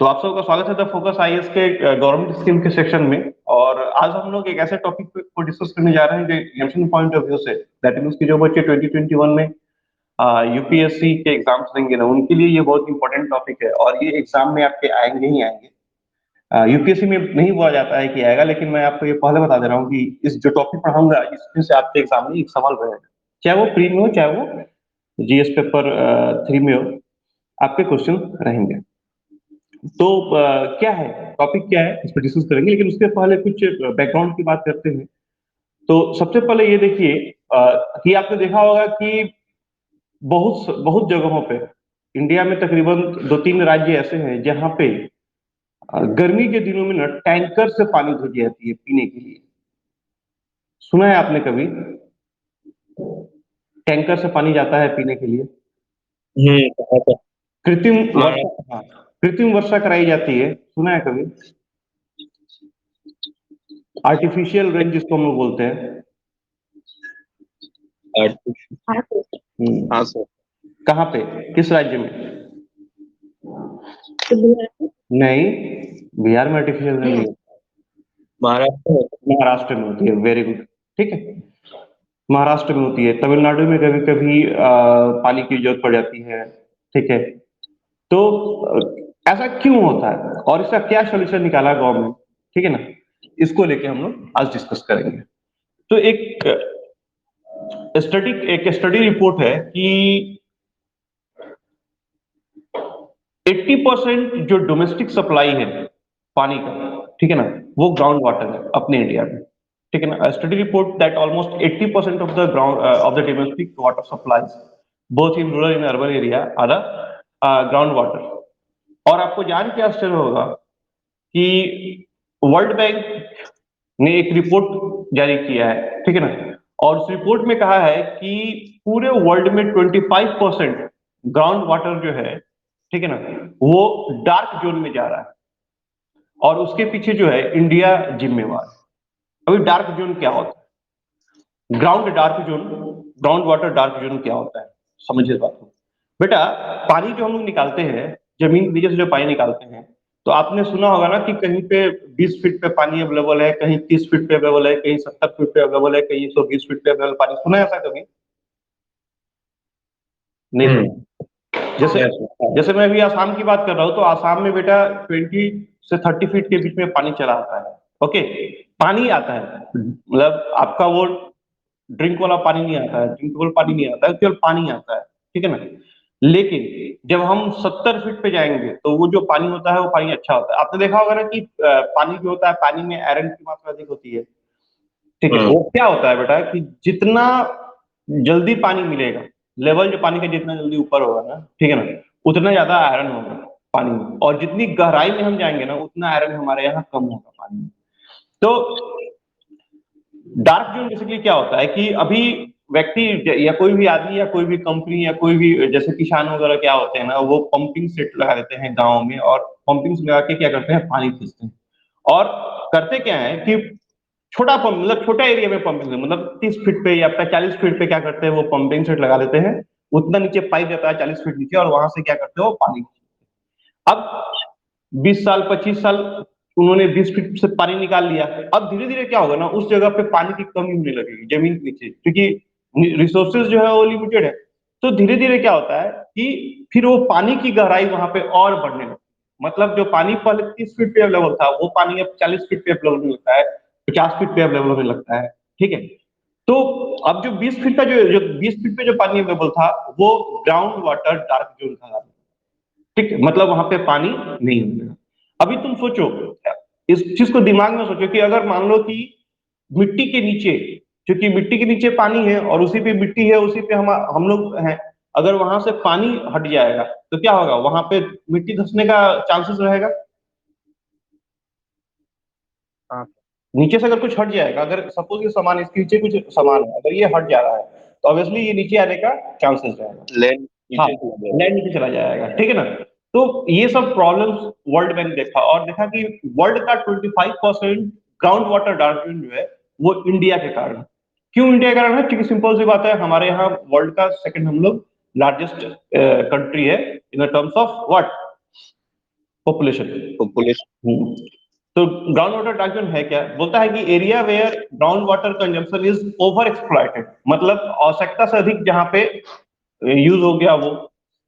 तो आप सबका स्वागत है द फोकस आईएएस के गवर्नमेंट स्कीम के सेक्शन में। और आज हम लोग एक ऐसे टॉपिक को डिस्कस करने जा रहे हैं जो एग्जामिनेशन पॉइंट ऑफ व्यू से, दैट मींस कि जो बच्चे 2021 में यूपीएससी के एग्जाम्स देंगे ना, उनके लिए ये बहुत इंपॉर्टेंट टॉपिक है और ये एग्जाम में आपके आएंगे ही आएंगे। यूपीएससी में नहीं बोला जाता है कि आएगा, लेकिन मैं आपको ये पहले बता दे रहा हूँ कि इस जो टॉपिक पढ़ाऊंगा इसमें से आपके एग्जाम में एक सवाल रहेगा, चाहे वो प्री में हो चाहे वो जीएस पेपर 3 में हो, आपके क्वेश्चन रहेंगे। तो क्या है टॉपिक, क्या है इस पर डिस्कस करेंगे, लेकिन उसके पहले कुछ बैकग्राउंड की बात करते हैं। तो सबसे पहले ये देखिए कि आपने देखा होगा कि बहुत बहुत जगहों पे इंडिया में तकरीबन 2-3 राज्य ऐसे हैं जहां पे गर्मी के दिनों में ना टैंकर से पानी भेजी जाती है पीने के लिए। सुना है आपने कभी टैंकर से पानी जाता है पीने के लिए? अच्छा। कृत्रिम हाँ, वर्षा, हाँ, कृत्रिम वर्षा कराई जाती है, सुना है कभी? आर्टिफिशियल रेन जिसको हम लोग बोलते हैं। हाँ सर। कहाँ पे, किस राज्य में? नहीं, बिहार में आर्टिफिशियल रेन नहीं है, महाराष्ट्र में। महाराष्ट्र में होती है। वेरी गुड, ठीक है, महाराष्ट्र में होती है। तमिलनाडु में कभी कभी पानी की जरूरत पड़ जाती है, ठीक है। तो ऐसा क्यों होता है और इसका क्या सोल्यूशन निकाला गवर्नमेंट, ठीक है ना, इसको लेके हम लोग आज डिस्कस करेंगे। तो एक स्टडी रिपोर्ट है कि 80% जो डोमेस्टिक सप्लाई है पानी का, ठीक है ना, वो ग्राउंड वाटर है अपने इंडिया में, ठीक है ना। Study report that almost 80% of the ground of the domestic water supplies both in rural in urban area are the ground water. और आपको जान के आश्चर्य होगा कि वर्ल्ड बैंक ने एक रिपोर्ट जारी किया है, ठीक है ना, और उस रिपोर्ट में कहा है कि पूरे वर्ल्ड में 25% ग्राउंड वाटर जो है, ठीक है ना, वो डार्क जोन में जा रहा है और उसके पीछे जो है इंडिया जिम्मेवार है। अभी डार्क जोन क्या होता है? Ground dark zone, ground water dark zone क्या होता है, समझिए इस बात को। बेटा, पानी जो हम लोग निकालते हैं, जमीन के नीचे से जो पानी निकालते हैं, तो आपने सुना होगा ना कि कहीं पे 20 फीट पे पानी अवेलेबल है, कहीं 30 फीट पे अवेलेबल है, कहीं 70 फीट पे अवेलेबल है, कहीं 120 फीट पे अवेलेबल पानी। सुना है ऐसा कभी? नहीं सुना। जैसे जैसे मैं अभी आसाम की बात कर रहा हूँ, तो आसाम में बेटा 20 से 30 फीट के बीच में पानी चला आता है। ओके, पानी आता है, मतलब आपका वो ड्रिंक वाला पानी नहीं आता है, ड्रिंकेबल पानी नहीं आता है, केवल पानी आता है, ठीक है ना। लेकिन जब हम 70 फीट पे जाएंगे तो वो जो पानी होता है वो पानी अच्छा होता है। आपने देखा होगा ना कि पानी जो होता है, पानी में आयरन की मात्रा अधिक होती है, ठीक है। वो क्या होता है बेटा कि जितना जल्दी पानी मिलेगा, लेवल जो पानी का जितना जल्दी ऊपर होगा ना, ठीक है ना, उतना ज्यादा आयरन होगा पानी में, और जितनी गहराई में हम जाएंगे ना उतना आयरन हमारे यहाँ कम होगा पानी में। तो डार्क जोन बेसिकली क्या होता है कि अभी व्यक्ति या कोई भी आदमी या कोई भी कंपनी या कोई भी, जैसे किसान वगैरह क्या होते हैं ना, वो पंपिंग सेट लगा देते हैं गांव में, और पंपिंग से लगा के क्या करते हैं, पानी खींचते हैं। और करते क्या है कि छोटा पंप, मतलब छोटा एरिया में पंपिंग, मतलब 30 फीट पे या 40 फीट पे क्या करते हैं, वो पंपिंग सेट लगा देते हैं। उतना नीचे पाइप जाता है 40 फीट नीचे, और वहां से क्या करते हैं, वो पानी। अब 20 साल 25 साल उन्होंने 20 फीट से पानी निकाल लिया। अब धीरे धीरे क्या होगा ना, उस जगह पे पानी की कमी होने लगेगी जमीन के नीचे, क्योंकि रिसोर्सेज जो है वो लिमिटेड है। तो धीरे धीरे क्या होता है कि फिर वो पानी की गहराई वहां पे और बढ़ने लगती है। मतलब जो पानी पहले 30 फीट पे अवेलेबल था, वो पानी अब 40 फीट पे अवेलेबल होने लगता है, 50 फीट पे अवेलेबल होने लगता है, ठीक है। तो अब जो 20 फीट का जो 20 फीट पे जो पानी अवेलेबल था, वो ग्राउंड वाटर डार्क जोन था, ठीक है, मतलब वहां पे पानी नहीं मिलेगा। अभी तुम सोचो, इस चीज को दिमाग में सोचो कि अगर मान लो कि मिट्टी के नीचे, क्योंकि मिट्टी के नीचे पानी है और उसी पे मिट्टी है, उसी पे हम लोग हैं, अगर वहां से पानी हट जाएगा तो क्या होगा, वहां पे मिट्टी धंसने का चांसेस रहेगा। हाँ। नीचे से अगर कुछ हट जाएगा, अगर सपोज ये सामान, इसके नीचे कुछ सामान है, अगर ये हट जा रहा है तो ऑब्वियसली ये नीचे आने का चांसेस रहेगा, लैंड हाँ, नीचे चला जाएगा। लैंड नीचे चला जाएगा, ठीक है ना। तो ये सब प्रॉब्लम्स वर्ल्ड बैंक देखा और देखा कि वर्ल्ड का 25% ग्राउंड वाटर डार्कनिंग जो है वो इंडिया के कारण है। क्यों इंडिया के कारण है? क्योंकि सिंपल सी बात है, हमारे यहाँ वर्ल्ड का सेकंड हम लोग लार्जेस्ट कंट्री है in terms of what, population. Population. तो ग्राउंड वाटर डार्क जोन है क्या? बोलता है कि area where ground water consumption is over exploited, मतलब आवश्यकता से अधिक जहां पे यूज हो गया वो।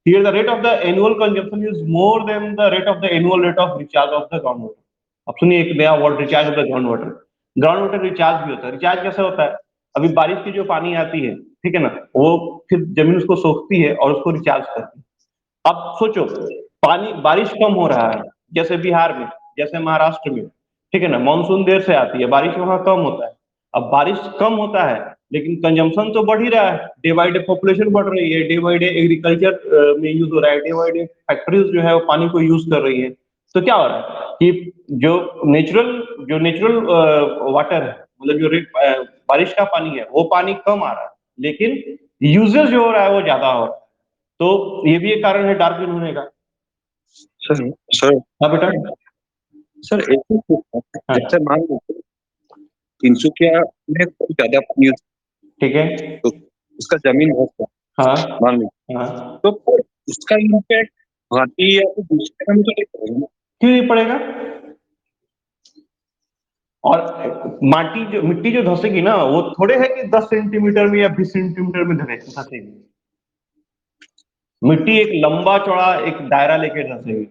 Here the rate of the annual consumption is more than the rate of the annual rate of recharge of the ground water. अब सुनिए एक नया word, recharge of the ground water. Ground water recharge भी होता है। Recharge कैसे होता है? अभी बारिश की जो पानी आती है, ठीक है ना, वो फिर जमीन उसको सोखती है और उसको रिचार्ज करती है। अब सोचो, पानी बारिश कम हो रहा है, जैसे बिहार में, जैसे महाराष्ट्र में, ठीक है ना, मानसून देर से आती है, बारिश वहां कम होता है। अब बारिश कम होता है लेकिन कंजम्पशन तो बढ़ ही रहा है, डे बाई डे पॉपुलेशन बढ़ रही है, डे बाई डे एग्रीकल्चर में यूज हो रहा है, डे बाई डे फैक्ट्रीज जो है वो पानी को यूज कर रही है। तो क्या हो रहा है कि जो नेचुरल वाटर है, मतलब बारिश का पानी है, वो पानी कम आ रहा है, लेकिन यूजेज जो हो रहा है वो ज्यादा हो रहा है। तो ये भी एक कारण है डार्क ग्रीन होने का। सर सर हाँ बेटा। सर एक ही चीज़ है, हाँ, जैसे मान लीजिए तिनसुकिया में बहुत ज्यादा पानी होता ठीक है। है, तो उसका जमीन बहुत है, हाँ मान लीजिए, हाँ, तो फिर उसका इम्पैक्ट गुवाहाटी या फिर दूसरे जगह में तो नहीं पड़ेगा ना? क्यों नहीं पड़ेगा? और मिट्टी जो धंसेगी ना, वो थोड़े है कि 10 सेंटीमीटर में या 20 सेंटीमीटर में धंसेगी। मिट्टी एक लंबा चौड़ा एक दायरा लेके धंसेगी,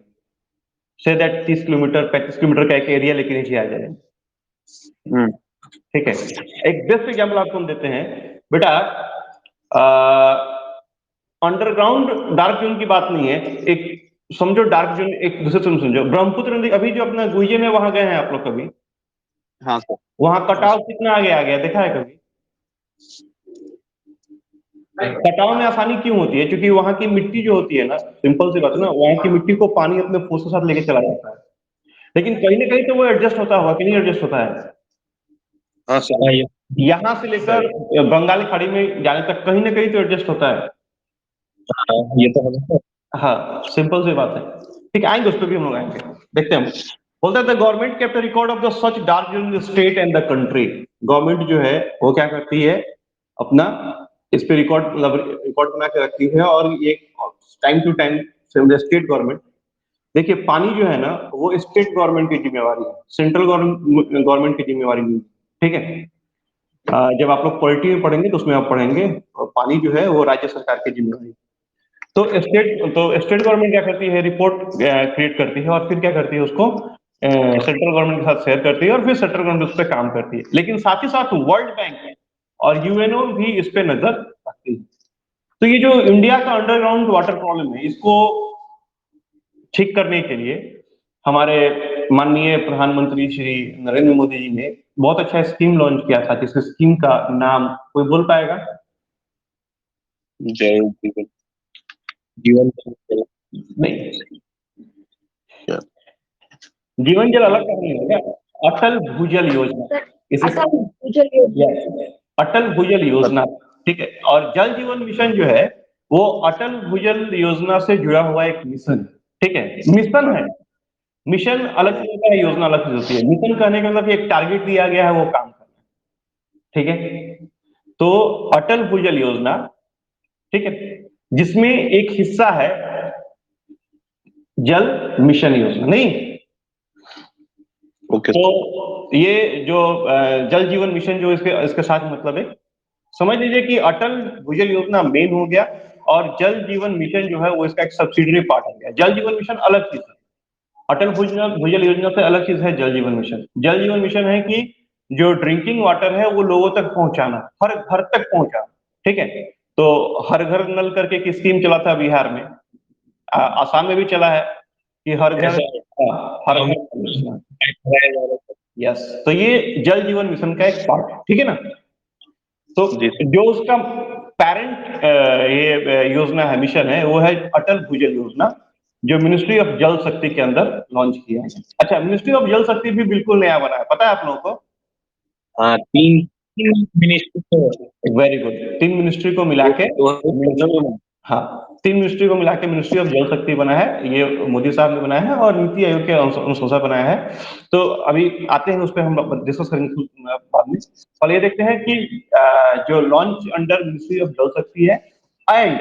से दैट 30 किलोमीटर 35 किलोमीटर का एक एरिया लेके नीचे आ जाए। हम्म, ठीक है, एक बेस्ट एग्जाम्पल आपको हम देते हैं बेटा। अंडरग्राउंड डार्क जोन की बात नहीं है, एक समझो डार्क जोन, एक दूसरे तुम समझो ब्रह्मपुत्र नदी। अभी जो अपना गुइजे में वहां गए हैं आप लोग कभी? हाँ सर। वहां कटाव कितना आगे आ गया, देखा है कभी? कटाव में आसानी क्यों होती है? क्योंकि वहां की मिट्टी जो होती है ना, सिंपल सी बात है ना, वहां की मिट्टी को पानी अपने फोर्स के साथ लेके चला जाता है। लेकिन कहीं ना कहीं तो वो एडजस्ट होता होगा कि नहीं एडजस्ट होता है? हाँ सर। यहां से लेकर बंगाल की खाड़ी में जाने तक कहीं ना कहीं तो एडजस्ट होता है। हाँ, ये तो है सर। हाँ, सिंपल सी बात है। ठीक है, आएंगे उस पर भी हम लोग आएंगे, देखते हैं हम। बोलते हैं the government kept record of the such dark zone in the state and the country. Government जो है वो क्या करती है, अपना इस पे रिकॉर्ड, मतलब रिकॉर्ड बना के रखती है, और ये time to time state government. देखिए पानी जो है ना, वो स्टेट गवर्नमेंट की जिम्मेवारी है, सेंट्रल गवर्नमेंट की जिम्मेवारी नहीं। ठीक है, जब आप लोग पॉलिटी में पढ़ेंगे तो उसमें आप पढ़ेंगे, पानी जो है वो राज्य सरकार की जिम्मेवारी। तो स्टेट गवर्नमेंट क्या करती है, रिपोर्ट क्रिएट करती है, और फिर क्या करती है, उसको सेंट्रल गवर्नमेंट के साथ शेयर करती है, और फिर सेंट्रल गवर्नमेंट उस पर काम करती है। लेकिन साथ ही साथ वर्ल्ड बैंक और यूएनओ भी इस पे नजर रखती है। तो ये जो इंडिया का अंडरग्राउंड वाटर प्रॉब्लम है, इसको ठीक करने के लिए हमारे माननीय प्रधानमंत्री श्री नरेंद्र मोदी जी ने बहुत अच्छा स्कीम लॉन्च किया था, जिस स्कीम का नाम कोई बोल पाएगा? जरूर बिल्कुल। जीवन नहीं, जीवन जल अलग का नहीं होगा, अटल भूजल योजना। अटल भूजल Yes, अटल भूजल योजना। ठीक है, और जल जीवन मिशन जो है वो अटल भूजल योजना से जुड़ा हुआ एक मिशन। ठीक है, मिशन है, मिशन अलग चीज होता है, योजना अलग चीज होती है। मिशन कहने का मतलब एक टारगेट दिया गया है, वो काम करना। ठीक है, तो अटल भूजल योजना, ठीक है, जिसमें एक हिस्सा है जल मिशन योजना। नहीं, ओके। तो ये जो जल जीवन मिशन जो इसके इसके साथ मतलब है, समझ लीजिए कि अटल भूजल योजना मेन हो गया, और जल जीवन मिशन जो है वो इसका एक सब्सिडरी पार्ट हो गया। जल जीवन मिशन अलग चीज है, अटल भूजल भूजल योजना से अलग चीज है जल जीवन मिशन। जल जीवन मिशन है कि जो ड्रिंकिंग वाटर है वो लोगों तक पहुंचाना, हर घर तक पहुंचाना। ठीक है, तो हर घर नल करके एक स्कीम चला था बिहार में, आसाम में भी चला है कि हर घर, हर घर। यस, तो ये जल जीवन मिशन का एक पार्ट है। ठीक है ना? तो जो उसका पेरेंट ये योजना है, मिशन है, वो है अटल भूजल योजना, जो मिनिस्ट्री ऑफ जल शक्ति के अंदर लॉन्च किया है। अच्छा, मिनिस्ट्री ऑफ जल शक्ति भी बिल्कुल नया बना है, पता है आप लोगों को? हाँ, तीन तीन मिनिस्ट्री। वेरी गुड, 3 मिनिस्ट्री को मिला के, हाँ, 3 मिनिस्ट्री को मिला के मिनिस्ट्री ऑफ जल शक्ति बना है, ये मोदी साहब ने बनाया है और नीति आयोग के अनुसार बनाया है। तो अभी आते हैं उस पर, हम डिस्कस करेंगे बाद में। और ये देखते हैं कि जो लॉन्च अंडर मिनिस्ट्री ऑफ जल शक्ति है, एंड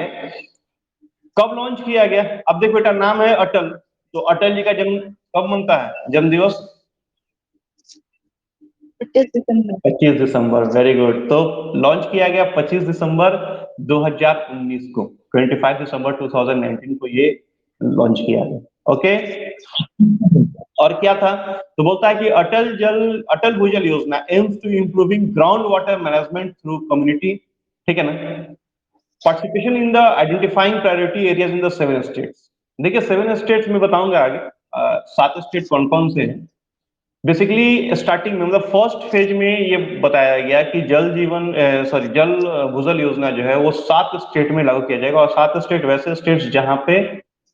कब लॉन्च किया गया। अब देख बेटा, नाम है अटल, तो अटल जी का जन्म कब मनता है, जन्म दिवस? 25 दिसंबर, वेरी गुड। तो लॉन्च किया गया 25 दिसंबर 2019 को, 25 दिसंबर 2019 को ये लॉन्च किया गया। ओके, और क्या था? तो बोलता है कि Atal Bhujal Yojana aims to improving ground water management through community, ठीक है ना, participation in the identifying priority areas in the 7 states. देखिए 7 स्टेट्स में बताऊंगा आगे, 7 स्टेट कौन कौन से हैं। बेसिकली स्टार्टिंग में मतलब फर्स्ट फेज में ये बताया गया कि जल भूजल योजना जो है वो 7 स्टेट में लागू किया जाएगा, और 7 स्टेट वैसे स्टेट्स जहाँ पे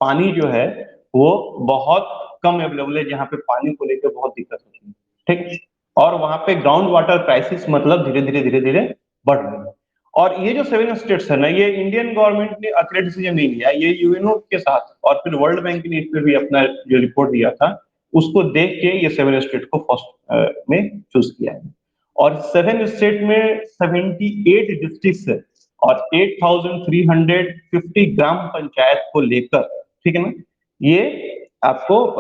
पानी जो है वो बहुत कम अवेलेबल है, जहाँ पे पानी को लेकर बहुत दिक्कत होती है, ठीक। और वहां पे ग्राउंड वाटर क्राइसिस मतलब धीरे धीरे बढ़ रही है। और ये जो 7 स्टेट्स है ना, ये इंडियन गवर्नमेंट ने अकेले डिसीजन नहीं लिया, ये यूएनओ के साथ और फिर वर्ल्ड बैंक ने इस पर भी अपना जो रिपोर्ट दिया था उसको देख के ये 7 स्टेट को फर्स्ट में चूज किया है। और 7 स्टेट में 78 डिस्ट्रिक्ट है और 8350 ग्राम पंचायत को लेकर, ठीक है ना, ये आपको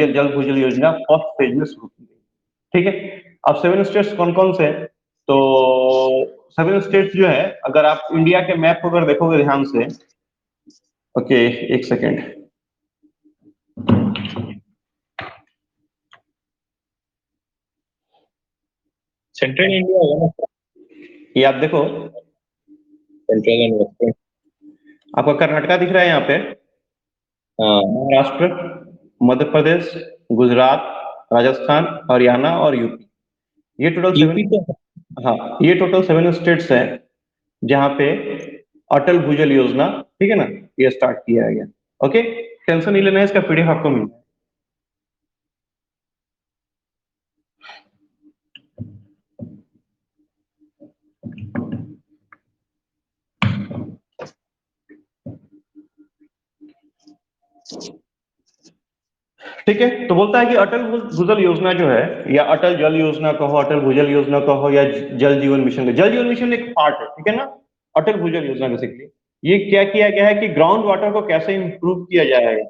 जल भूजल योजना फर्स्ट फेज में शुरू की गई, ठीक है। अब 7 स्टेट्स कौन कौन से हैं? तो 7 स्टेट्स जो है, अगर आप इंडिया के मैप को अगर देखोगे ध्यान से, ओके एक सेकेंड, सेंट्रल इंडिया होगा ना? ये आप देखो, सेंट्रल एंड वेस्टर्न। आपका कर्नाटका दिख रहा है यहाँ पे, हाँ, महाराष्ट्र, मध्य प्रदेश, गुजरात, राजस्थान, हरियाणा और यूपी, ये टोटल यूपी 7। तो हाँ, ये टोटल 7 स्टेट्स हैं जहाँ पे अटल भूजल योजना, ठीक है ना, ये स्टार्ट किया गया। ओके, टेंशन नहीं लेना है, इसका पीडीएफ आपको मिल जाएगा। ठीक है, तो बोलता है कि अटल भूजल योजना जो है, या अटल जल योजना कहो, अटल भूजल योजना कहो, या जल जीवन मिशन, जल जीवन मिशन एक पार्ट है, ठीक है ना, अटल भूजल योजना बेसिकली ये क्या किया गया है कि ग्राउंड वाटर को कैसे इंप्रूव किया जाएगा,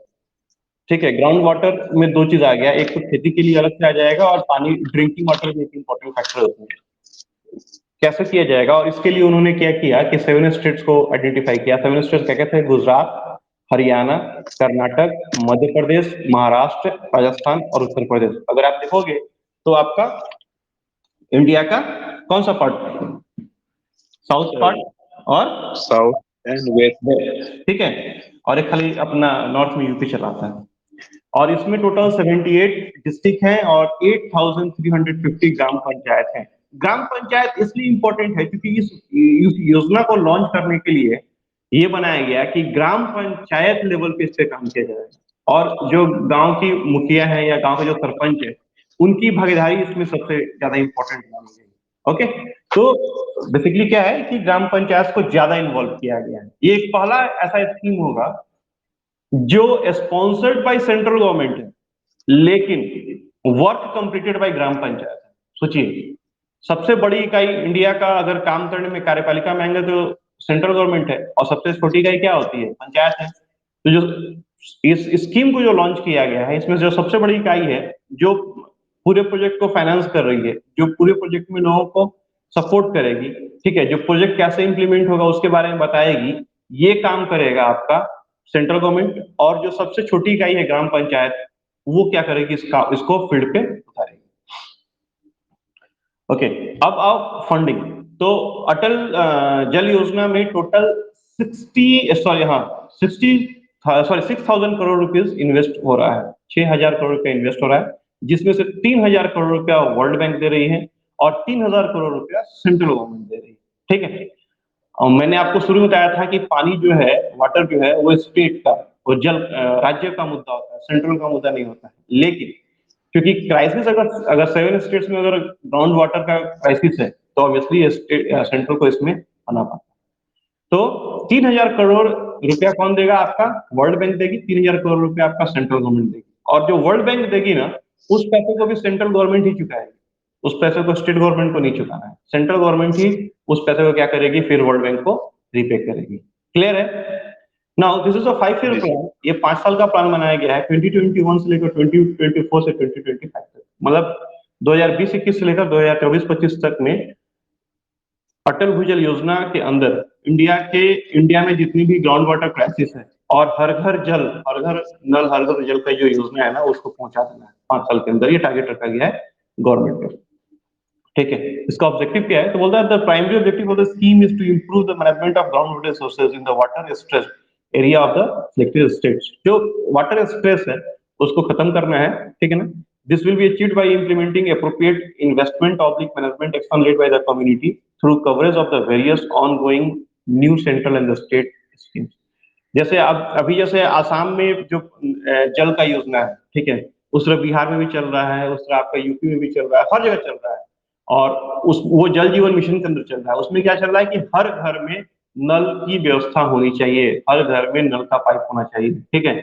ठीक है। ग्राउंड वाटर में दो चीज आ गया, एक तो खेती के लिए अलग से आ जाएगा और पानी ड्रिंकिंग वाटर भी एक इंपॉर्टेंट फैक्टर होता है, कैसे किया जाएगा। और इसके लिए उन्होंने क्या किया कि 7 स्टेट्स को आइडेंटिफाई किया। 7 स्टेट्स क्या कहते हैं? गुजरात, हरियाणा, कर्नाटक, मध्य प्रदेश, महाराष्ट्र, राजस्थान और उत्तर प्रदेश। अगर आप देखोगे तो आपका इंडिया का कौन सा पार्ट? साउथ पार्ट और साउथ एंड वेस्ट। ठीक है, और एक खाली अपना नॉर्थ में यूपी चलाता है। और इसमें टोटल 78 डिस्ट्रिक्ट हैं और 8350 ग्राम पंचायत हैं। ग्राम पंचायत इसलिए इंपॉर्टेंट है क्योंकि इस योजना को लॉन्च करने के लिए ये बनाया गया कि ग्राम पंचायत लेवल पे इस पे काम किया जाएगा, और जो गांव की मुखिया है या गांव के जो सरपंच है उनकी भागीदारी इसमें सबसे ज्यादा इंपॉर्टेंट मानी गई। ओके, तो बेसिकली क्या है कि ग्राम पंचायत को ज्यादा इन्वॉल्व किया गया है। ये एक पहला ऐसा स्कीम होगा जो स्पॉन्सर्ड बाय सेंट्रल गवर्नमेंट है, लेकिन वर्क कंप्लीटेड बाय ग्राम पंचायत है। सोचिए, सबसे बड़ी इकाई इंडिया का अगर काम करने में कार्यपालिका में आएंगे तो सेंट्रल गवर्नमेंट है, और सबसे छोटी इकाई क्या होती है? पंचायत है। तो जो इस स्कीम को जो लॉन्च किया गया है, इसमें जो सबसे बड़ी इकाई है जो पूरे प्रोजेक्ट को फाइनेंस कर रही है, जो पूरे प्रोजेक्ट में लोगों को सपोर्ट करेगी, ठीक है, जो प्रोजेक्ट कैसे इंप्लीमेंट होगा उसके बारे में बताएगी, ये काम करेगा आपका सेंट्रल गवर्नमेंट। और जो सबसे छोटी इकाई है ग्राम पंचायत, वो क्या करेगी? इसको फील्ड पे उतारेगी। ओके, अब आओ फंडिंग। तो अटल जल योजना में टोटल 6,000 करोड़ रुपीज इन्वेस्ट हो रहा है, 6,000 करोड़ रुपया इन्वेस्ट हो रहा है, जिसमें से 3,000 करोड़ रुपया वर्ल्ड बैंक दे रही है और 3,000 करोड़ रुपया सेंट्रल गवर्नमेंट दे रही है, ठीक है। और मैंने आपको शुरू में बताया था कि पानी जो है, वाटर जो है, वो स्टेट का, वो राज्य का मुद्दा होता है, सेंट्रल का मुद्दा नहीं होता है। लेकिन क्योंकि क्राइसिस अगर 7 स्टेट्स में अगर ग्राउंड वाटर का क्राइसिस है तो ऑब्वियसली सेंट्रल को इसमें आना पाता है। तो 3,000 करोड़ रुपया कौन देगा? आपका वर्ल्ड बैंक देगी। 3,000 करोड़ रुपया आपका सेंट्रल गवर्नमेंट देगी, और जो वर्ल्ड बैंक देगी ना, उस पैसे को भी सेंट्रल गवर्नमेंट ही चुकाएगी, उस पैसे को स्टेट गवर्नमेंट को नहीं चुकाना है। सेंट्रल गवर्नमेंट ही उस पैसे को क्या करेगी? फिर वर्ल्ड बैंक को रीपे करेगी। क्लियर है? Now this is a 5 year plan. ये 5 साल का प्लान बनाया गया है 2021 से लेकर 2024 से 2025 तक, मतलब 2020-21 से लेकर 2024-25 तक में अटल भूजल योजना के अंदर इंडिया में जितनी भी ग्राउंड वाटर क्राइसिस है और हर घर नल, हर घर जल का जो योजना है ना उसको पहुंचा देना है 5 साल के अंदर, ये टारगेट रखा गया है गवर्नमेंट का। ठीक है, इसका ऑब्जेक्टिव क्या है? तो बोलता है the primary objective of the scheme is to improve the management of ground water resources in the water stress area of the selected states. जो वाटर स्ट्रेस है उसको खत्म करना है, ठीक है ना। This will be achieved by implementing appropriate investment oblique management action led by the community through coverage of the various ongoing new central and the state schemes. जैसे अब अभी जैसे आसाम में जो जल का योजना है, ठीक है, उस तरह बिहार में भी चल रहा है, उस तरह आपका यूपी में भी चल रहा है, हर जगह चल रहा है। और उस वो जल जीवन मिशन के अंदर चल रहा है। उसमें क्या चल रहा है कि हर घर में नल की व्यवस्था होनी चाहिए, हर घर में नल का पाइप होना चाहिए, ठीक है।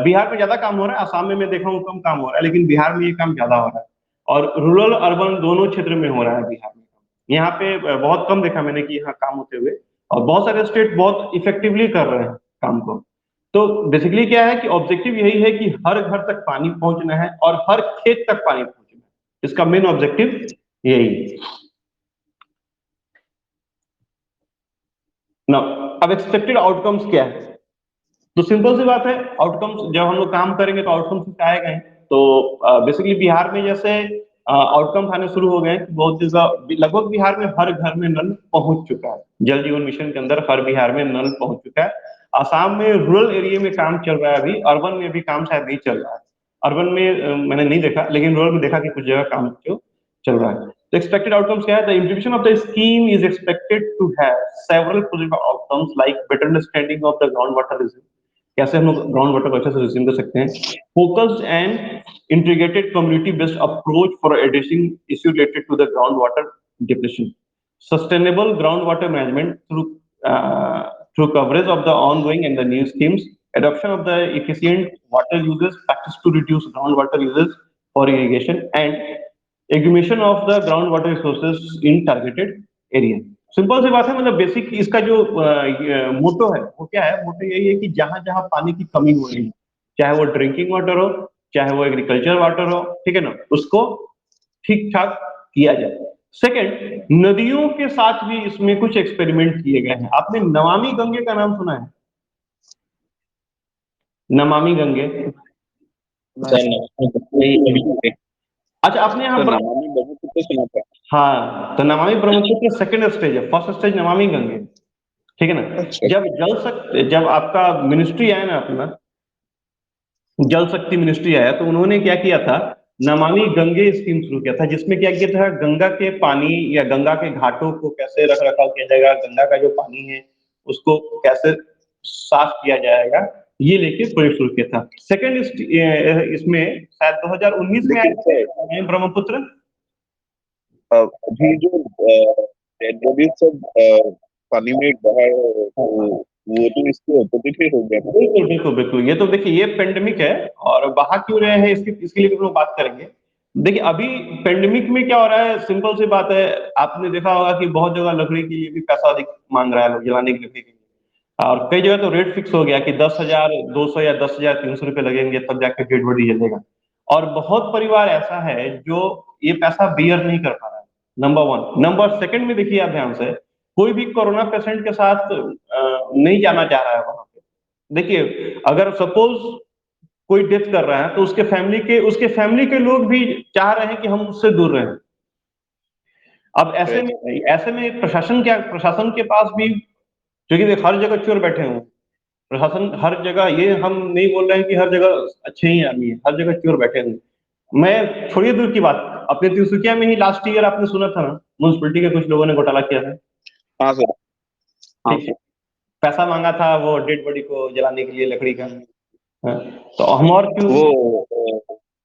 बिहार में ज्यादा काम हो रहा है, आसाम में मैं देखा हूँ कम काम हो रहा है, लेकिन बिहार में ये काम ज्यादा हो रहा है। और रूरल अर्बन दोनों क्षेत्र में हो रहा है बिहार में। यहाँ पे बहुत कम देखा मैंने कि यहाँ काम होते हुए, और बहुत सारे स्टेट बहुत इफेक्टिवली कर रहे हैं काम को। तो बेसिकली क्या है कि ऑब्जेक्टिव यही है कि हर घर तक पानी पहुंचना है और हर खेत तक पानी पहुंचना है। इसका मेन ऑब्जेक्टिव यही है। ना अब एक्सपेक्टेड आउटकम्स क्या है? तो सिंपल सी बात है, आउटकम्स जब हम लोग काम करेंगे तो आउटकम्स आएगा ही। तो बेसिकली बिहार में जैसे आउटकम्स आने शुरू हो गए हैं, बहुत जगह लगभग बिहार में हर घर में नल पहुंच चुका है। जल जीवन मिशन के अंदर हर बिहार में नल पहुंच चुका है। आसाम में रूरल एरिया में काम चल रहा है अभी, अर्बन में भी काम शायद नहीं चल रहा है। अर्बन में मैंने नहीं देखा, लेकिन रूरल में देखा कि कुछ जगह काम जो चल रहा है। तो एक्सपेक्टेड आउटकम्स क्या है? The implementation of the scheme is expected to have several positive outcomes like better understanding of the ground water reserve, कैसे हम लोग ग्राउंड वाटर को अच्छे से रिज्यूम कर सकते हैं। Focused and integrated community based approach for addressing issue related to the ground water depletion, sustainable ground water management through coverage of the ongoing and the new schemes, adoption of the efficient water uses practice to reduce groundwater uses for irrigation, and exhumation of the groundwater resources in targeted area। Simple सी बात है, मतलब basic इसका जो मोटो है वो क्या है? मोटो यही है कि जहां जहां पानी की कमी हो रही है, चाहे वो ड्रिंकिंग वाटर हो, चाहे वो एग्रीकल्चर वाटर हो, ठीक है ना, उसको ठीक ठाक किया जाए। सेकंड, नदियों के साथ भी इसमें कुछ एक्सपेरिमेंट किए गए हैं। आपने नमामि गंगे का नाम सुना है? नमामि गंगे। अच्छा, आपने यहाँ नमामि ब्रह्मपुत्र सुना था। हाँ, तो नमामि ब्रह्मपुत्र सेकंड स्टेज है, फर्स्ट स्टेज नमामि गंगे, ठीक है ना। जब आपका मिनिस्ट्री आया ना, अपना जल शक्ति मिनिस्ट्री आया, तो उन्होंने क्या किया था, नमामि गंगे स्कीम शुरू किया था, जिसमें क्या किया था, गंगा के पानी या गंगा के घाटों को कैसे रख रखाव किया जाएगा, गंगा का जो पानी है उसको कैसे साफ किया जाएगा, ये लेके प्रोजेक्ट शुरू किया था। सेकंड इसमें शायद 2019 में आया था ब्रह्मपुत्र। अभी जो डेड बॉडीज सब पानी में बाहर, वो तो इसके ऑपोजिट हो गया। बिल्कुल बिल्कुल बिल्कुल, ये तो देखिए ये पेंडेमिक है, और बहा क्यों रहे हैं इसके लिए भी हम लोग बात करेंगे। देखिए अभी पेंडेमिक में क्या हो रहा है, सिंपल सी बात है, आपने देखा होगा कि बहुत जगह लकड़ी के लिए भी पैसा अधिक मांग रहा है लोग, जलाने की लकड़ी के लिए। और कई जगह तो रेट फिक्स हो गया कि 10,200 या 10,300 रुपए लगेंगे तब जाके डेड बॉडी जलेगा। और बहुत परिवार ऐसा है जो ये पैसा बियर नहीं कर पा रहा है, नंबर वन। नंबर सेकंड में देखिए आप ध्यान से, कोई भी कोरोना पेशेंट के साथ नहीं जाना चाह रहा है वहां पे। देखिए अगर सपोज कोई डेथ कर रहा है, तो उसके फैमिली के लोग भी चाह रहे हैं कि हम उससे दूर रहें। अब ऐसे में प्रशासन के पास भी, क्योंकि देख हर जगह चोर बैठे हुए हैं, प्रशासन हर जगह, ये हम नहीं बोल रहे हैं कि हर जगह अच्छे ही आदमी है, हर जगह चोर बैठे हुए। मैं छोड़िए दूर की बात, अपने तिनसुकिया में ही लास्ट ईयर आपने सुना था ना, म्यूनसिपलिटी के कुछ लोगों ने घोटाला किया था। हाँ सर। ठीक है, पैसा मांगा था वो डेड बॉडी को जलाने के लिए लकड़ी का। हाँ, तो हम और क्यों, वो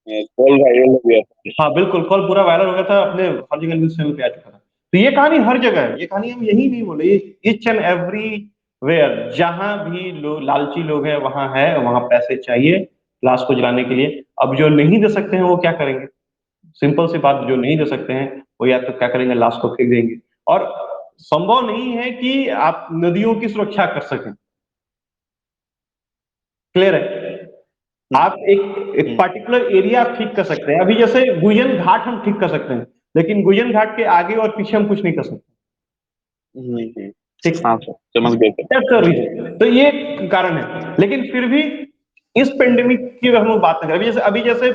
कॉल वायरल हो गया था। हाँ बिल्कुल, कॉल पूरा वायरल हो गया था, अपने हर जगह न्यूज चैनल पे आ चुका था। तो ये कहानी हर जगह है, ये कहानी हम यही नहीं बोले, ईच एंड एवरी वेयर, जहां भी लोग लालची लोग हैं वहां है, वहां पैसे चाहिए लाश को जलाने के लिए। अब जो नहीं दे सकते हैं वो क्या करेंगे? सिंपल सी बात, जो नहीं दे सकते हैं वो या तो क्या करेंगे, लाश को फेंक देंगे। और संभव नहीं है कि आप नदियों की सुरक्षा कर सकें। क्लियर है? आप एक पर्टिकुलर एरिया ठीक कर सकते हैं। अभी जैसे गुयन घाट हम ठीक कर सकते हैं, लेकिन गुयन घाट के आगे और पीछे हम कुछ नहीं कर सकते। ठीक, हाँ सर, समझ गए सर। That's the reason। तो ये कारण है, लेकिन फिर भी इस पेंडेमिक की अगर हम लोग बात करें, अभी जैसे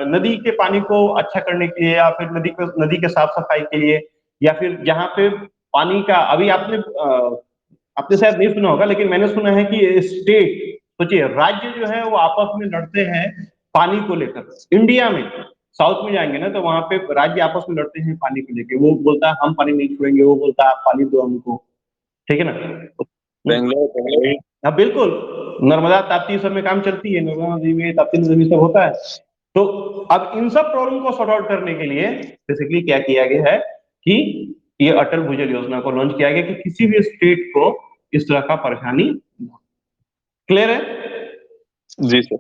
नदी के पानी को अच्छा करने के लिए, या फिर नदी के साफ सफाई के लिए, या फिर जहाँ पे पानी का, अभी आपने शायद नहीं सुना होगा, लेकिन मैंने सुना है कि स्टेट, सोचिए राज्य जो है वो आपस में लड़ते हैं पानी को लेकर। इंडिया में साउथ में जाएंगे ना, तो वहां पे राज्य आपस में लड़ते हैं पानी को लेकर। वो बोलता है हम पानी नहीं छोड़ेंगे, वो बोलता है आप पानी दो हमको। ठीक है ना? बेंगलोर हाँ बिल्कुल, नर्मदा ताप्ती सब में काम चलती है, नर्मदा नदी में, ताप्ती नदी में सब होता है। तो अब इन सब प्रॉब्लम को सॉर्ट आउट करने के लिए बेसिकली क्या किया गया है कि ये अटल भूजल योजना को लॉन्च किया गया कि किसी भी स्टेट को इस तरह का परेशानी। क्लियर है? जी सर।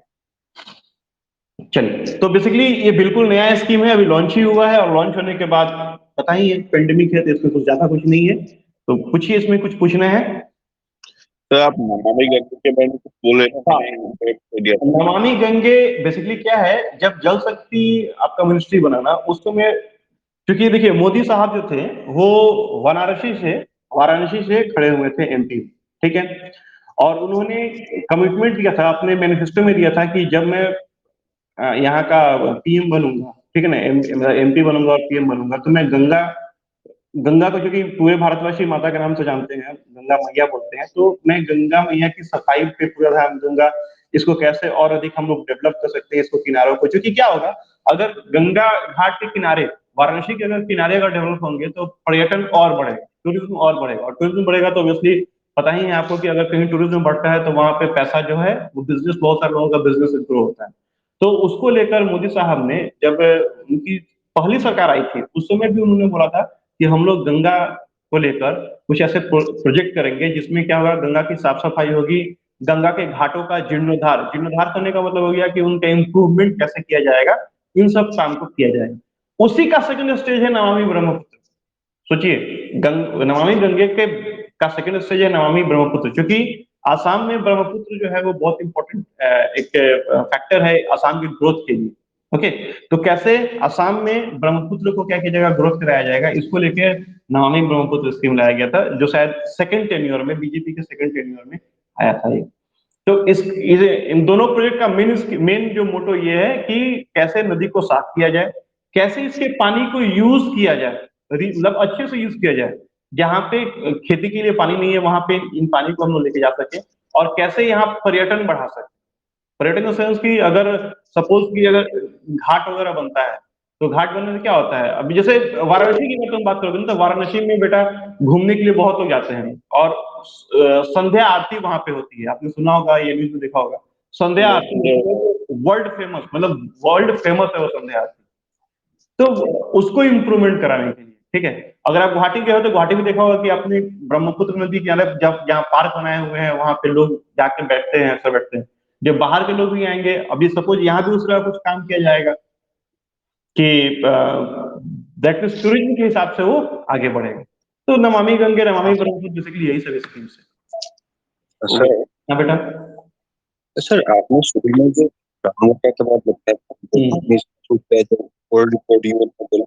चलिए, तो बेसिकली ये बिल्कुल नया स्कीम है, अभी लॉन्च ही हुआ है, और लॉन्च होने के बाद पता ही है पेंडेमिक है, तो इसमें कुछ ज्यादा कुछ नहीं है। तो पूछिए, इसमें कुछ पूछना है? सर आप नमामि गंगे के बारे में कुछ बोले ना? नमामि गंगे बेसिकली क्या है, जब जल शक्ति आपका मिनिस्ट्री बना ना, उस समय, क्योंकि देखिए मोदी साहब जो थे वो वाराणसी से खड़े हुए थे एमपी। ठीक है? और उन्होंने कमिटमेंट दिया था, अपने मैनिफेस्टो में दिया था कि जब मैं यहाँ का पीएम बनूंगा, ठीक है ना, एमपी बनूंगा और पीएम बनूंगा, तो मैं गंगा गंगा को, क्योंकि पूरे भारतवासी माता के नाम से जानते हैं, गंगा मैया बोलते हैं, तो मैं गंगा मैया की सफाई पे पूरा ध्यान दूंगा। इसको कैसे और अधिक हम लोग डेवलप कर सकते हैं, इसको किनारों को, क्योंकि क्या होगा, अगर गंगा घाट के किनारे, वाराणसी के अगर किनारे अगर डेवलप होंगे तो पर्यटन और बढ़ेगा, टूरिज्म और बढ़ेगा, और टूरिज्म बढ़ेगा तो ऑब्वियसली पता ही है आपको कि अगर कहीं टूरिज्म बढ़ता है तो वहां पे पैसा जो है वो बिजनेस, बहुत सारे लोगों का बिजनेस ग्रो होता है। तो उसको लेकर मोदी साहब ने, जब उनकी पहली सरकार आई थी, उस समय भी उन्होंने बोला था कि हम लोग गंगा को लेकर कुछ ऐसे प्रोजेक्ट करेंगे जिसमें क्या होगा, गंगा की साफ सफाई होगी, गंगा के घाटों का जीर्णोद्धार, जीर्णोद्धार करने का मतलब हो गया कि उनका इम्प्रूवमेंट कैसे किया जाएगा, इन सब काम को किया जाएगा। उसी का सेकंड स्टेज है नमामि ब्रह्मपुत्र। सोचिए, नमामि गंगे के का सेकंड स्टेज है नमामि ब्रह्मपुत्र, क्योंकि आसाम में ब्रह्मपुत्र जो है वो बहुत इंपॉर्टेंट एक फैक्टर है आसाम की ग्रोथ के लिए। ओके, तो कैसे आसाम में ब्रह्मपुत्र को क्या किया जाएगा, ग्रोथ कराया जाएगा, इसको लेके नमामि ब्रह्मपुत्र स्कीम लाया गया था, जो शायद सेकंड टेन्योर में, बीजेपी के सेकंड टेन्योर में आया था ये। तो इन दोनों प्रोजेक्ट का मेन जो मोटो ये है कि कैसे नदी को साफ किया जाए, कैसे इसके पानी को यूज किया जाए, मतलब अच्छे से यूज किया जाए, जहाँ पे खेती के लिए पानी नहीं है वहां पे इन पानी को हम लोग लेके जा सके, और कैसे यहाँ पर्यटन बढ़ा सके। पर्यटन सेंस की, अगर सपोज की अगर घाट वगैरह बनता है, तो घाट बनने से क्या होता है, अभी जैसे वाराणसी की अगर तुम बात करोगे ना, तो वाराणसी में बेटा घूमने के लिए बहुत लोग जाते हैं, और संध्या आरती वहां पे होती है, आपने सुना होगा, ये न्यूज में देखा होगा। संध्या आरती वर्ल्ड फेमस, मतलब वर्ल्ड फेमस है वो संध्या आरती। तो उसको इम्प्रूवमेंट कराने के लिए, ठीक है, अगर आप गुवाहाटी गए हो तो गुवाहाटी में देखा होगा कि आपने ब्रह्मपुत्र नदी के किनारे जब जहाँ पार्क बनाए हुए हैं वहां पे लोग जाके बैठते हैं, अक्सर बैठते हैं। जब बाहर के लोग भी आएंगे, अभी सपोज यहाँ भी उस तरह कुछ काम किया जाएगा कि दैट मीन्स टूरिज्म के हिसाब से वो आगे बढ़ेगा। तो नमामि गंगे, नमामि ब्रह्मपुत्र, बेसिकली यही सब स्कीम्स है। सर हाँ बेटा। सर आपने शुरू में जो ग्राउंड वाटर का बात बताया था, जो वर्ल्ड रिकॉर्ड यूएन में बोला,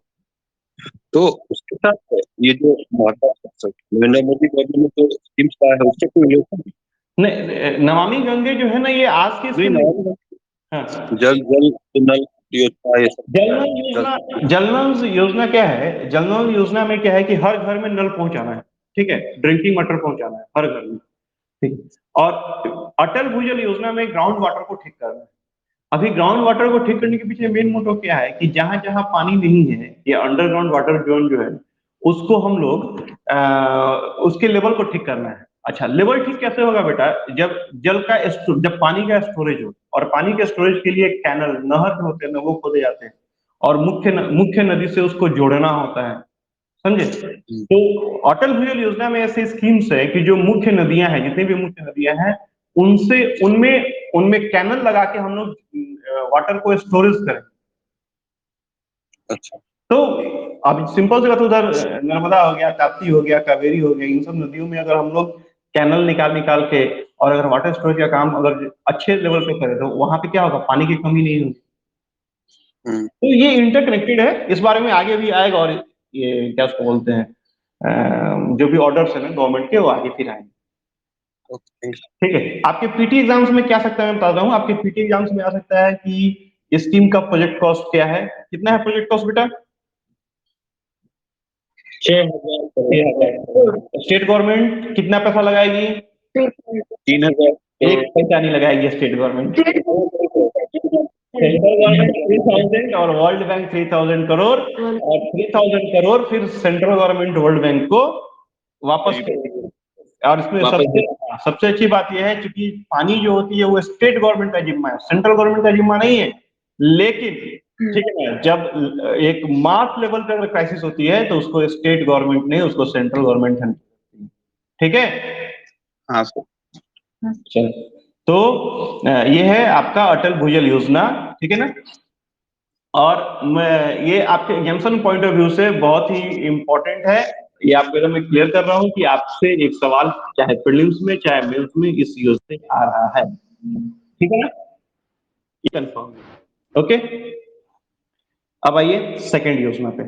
तो उसके साथ ये जो नरेंद्र मोदी गवर्नमेंट ने जो स्कीम्स लाया है उससे कोई रिलेशन नहीं, नमामि गंगे जो है ना, ये आज की नहीं? स्कीम नहीं। नहीं, हाँ, जल जल नल योजना ये सब जल नल योजना क्या है, जल नल योजना में क्या है कि हर घर में नल पहुंचाना है, ठीक है, ड्रिंकिंग वाटर पहुंचाना है हर घर में, ठीक है। और अटल भूजल योजना में ग्राउंड वाटर को ठीक करना है। अभी ग्राउंड वाटर को ठीक करने के पीछे मेन मोटो क्या है कि जहां जहां पानी नहीं है, ये अंडरग्राउंड वाटर जोन जो है, उसको हम लोग उसके लेवल को ठीक करना है। अच्छा, लेवल ठीक कैसे होगा बेटा, जब जब पानी का स्टोरेज हो, और पानी के स्टोरेज के लिए कैनल, नहर जो होते हैं ना, वो खोदे जाते हैं, और मुख्य नदी से उसको जोड़ना होता है, समझे? तो अटल भूजल योजना में ऐसी स्कीम्स है कि जो मुख्य नदियां हैं, जितनी भी मुख्य नदियां हैं, उनसे उनमें उनमें कैनल लगा के हम लोग वाटर को स्टोरेज करें। अच्छा। तो अब सिंपल से बात, उधर नर्मदा हो गया, ताप्ती हो गया, कावेरी हो गया, इन सब नदियों में अगर हम लोग कैनल निकाल निकाल के और अगर वाटर स्टोरेज का काम अगर अच्छे लेवल पे करे तो वहां पे क्या होगा, पानी की कमी नहीं होगी। तो ये इंटरकनेक्टेड है, इस बारे में आगे भी आएगा, और ये क्या उसको बोलते हैं, जो भी ऑर्डर्स है ना गवर्नमेंट के, वो आगे फिर आएंगे। ठीक है, आपके पीटी एग्जाम्स में क्या सकता है, मैं बता रहा हूँ, आपके पीटी एग्जाम्स में आ सकता है कि स्कीम का प्रोजेक्ट कॉस्ट क्या है, कितना है प्रोजेक्ट कॉस्ट बेटा? 6,000। स्टेट गवर्नमेंट कितना पैसा लगाएगी? 3,000। एक पैसा नहीं लगाएगी स्टेट गवर्नमेंट। सेंट्रल गवर्नमेंट 3,000 और वर्ल्ड बैंक 3,000 करोड़, और 3,000 करोड़ फिर सेंट्रल गवर्नमेंट वर्ल्ड बैंक को वापस करेगी। और इसमें सबसे अच्छी बात यह है, क्योंकि पानी जो होती है वो स्टेट गवर्नमेंट का जिम्मा है, सेंट्रल गवर्नमेंट का जिम्मा नहीं है। लेकिन ठीक है ना, जब एक मास लेवल पर अगर क्राइसिस होती है तो उसको स्टेट गवर्नमेंट नहीं, उसको सेंट्रल गवर्नमेंट हैंडल करती है। ठीक है, हाँ सर। चल, तो ये है आपका अटल भूजल योजना, ठीक है ना। और ये आपके एग्जाम्पल पॉइंट ऑफ व्यू से बहुत ही इंपॉर्टेंट है, ये आपको मैं क्लियर कर रहा हूं कि आपसे एक सवाल चाहे प्रीलिम्स में चाहे मेंस में इस योजना से आ रहा है, ठीक है ना, ये कंफर्म है। ओके, अब आइए सेकंड योजना पे।